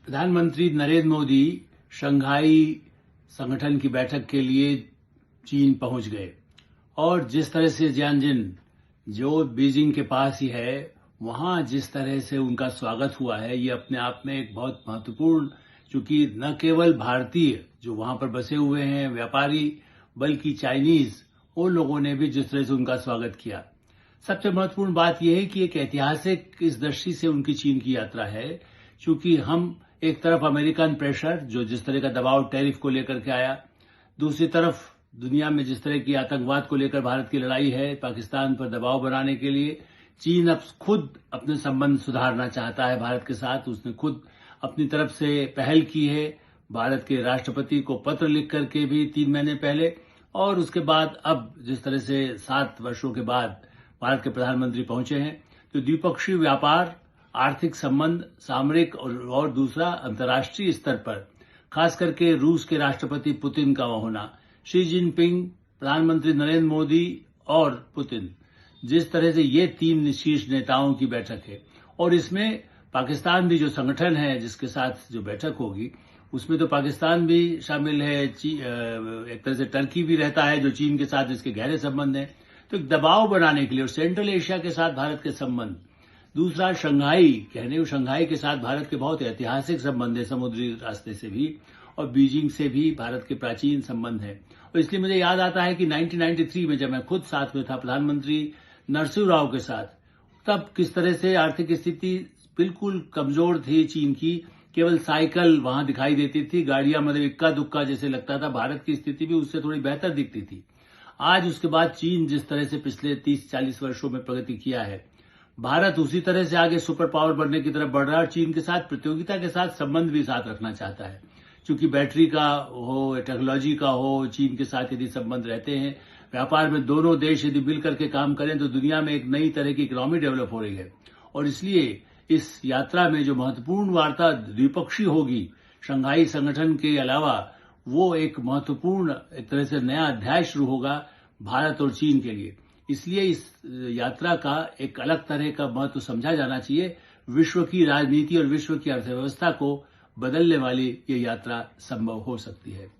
प्रधानमंत्री नरेंद्र मोदी शंघाई संगठन की बैठक के लिए चीन पहुंच गए और जिस तरह से जियानजिन जो बीजिंग के पास ही है वहां जिस तरह से उनका स्वागत हुआ है ये अपने आप में एक बहुत महत्वपूर्ण, चूंकि न केवल भारतीय जो वहां पर बसे हुए हैं व्यापारी बल्कि चाइनीज उन लोगों ने भी जिस तरह से उनका स्वागत किया। सबसे महत्वपूर्ण बात यह है कि एक ऐतिहासिक इस दृष्टि से उनकी चीन की यात्रा है, क्योंकि हम एक तरफ अमेरिकन प्रेशर जो जिस तरह का दबाव टैरिफ को लेकर के आया, दूसरी तरफ दुनिया में जिस तरह की आतंकवाद को लेकर भारत की लड़ाई है, पाकिस्तान पर दबाव बनाने के लिए चीन अब खुद अपने संबंध सुधारना चाहता है भारत के साथ। उसने खुद अपनी तरफ से पहल की है, भारत के राष्ट्रपति को पत्र लिख करके भी 3 महीने पहले, और उसके बाद अब जिस तरह से 7 वर्षों के बाद भारत के प्रधानमंत्री पहुंचे हैं, तो द्विपक्षीय व्यापार, आर्थिक संबंध, सामरिक और दूसरा अंतर्राष्ट्रीय स्तर पर खास करके रूस के राष्ट्रपति पुतिन का होना, शी जिनपिंग, प्रधानमंत्री नरेंद्र मोदी और पुतिन, जिस तरह से ये 3 शीर्ष नेताओं की बैठक है और इसमें पाकिस्तान भी जो संगठन है जिसके साथ जो बैठक होगी उसमें तो पाकिस्तान भी शामिल है, एक तरह से टर्की भी रहता है जो चीन के साथ जिसके गहरे संबंध हैं, तो एक दबाव बनाने के लिए और सेंट्रल एशिया के साथ भारत के संबंध, दूसरा शंघाई के साथ भारत के बहुत ऐतिहासिक संबंध है समुद्री रास्ते से भी, और बीजिंग से भी भारत के प्राचीन संबंध है। और इसलिए मुझे याद आता है कि 1993 में जब मैं खुद साथ में था प्रधानमंत्री नरसिंह राव के साथ, तब किस तरह से आर्थिक स्थिति बिल्कुल कमजोर थी चीन की, केवल साइकिल वहां दिखाई देती थी, गाड़ियां मतलब इक्का दुक्का जैसे लगता था। भारत की स्थिति भी उससे थोड़ी बेहतर दिखती थी। आज उसके बाद चीन जिस तरह से पिछले 30-40 वर्षों में प्रगति किया है, भारत उसी तरह से आगे सुपर पावर बनने की तरफ बढ़ रहा है और चीन के साथ प्रतियोगिता के साथ संबंध भी साथ रखना चाहता है। क्योंकि बैटरी का हो, टेक्नोलॉजी का हो, चीन के साथ यदि संबंध रहते हैं, व्यापार में दोनों देश यदि मिल करके काम करें तो दुनिया में एक नई तरह की इकोनॉमी डेवलप हो रही है। और इसलिए इस यात्रा में जो महत्वपूर्ण वार्ता द्विपक्षीय होगी शंघाई संगठन के अलावा, वो एक महत्वपूर्ण एक तरह से नया अध्याय शुरू होगा भारत और चीन के लिए। इसलिए इस यात्रा का एक अलग तरह का महत्व समझा जाना चाहिए। विश्व की राजनीति और विश्व की अर्थव्यवस्था को बदलने वाली ये यात्रा संभव हो सकती है।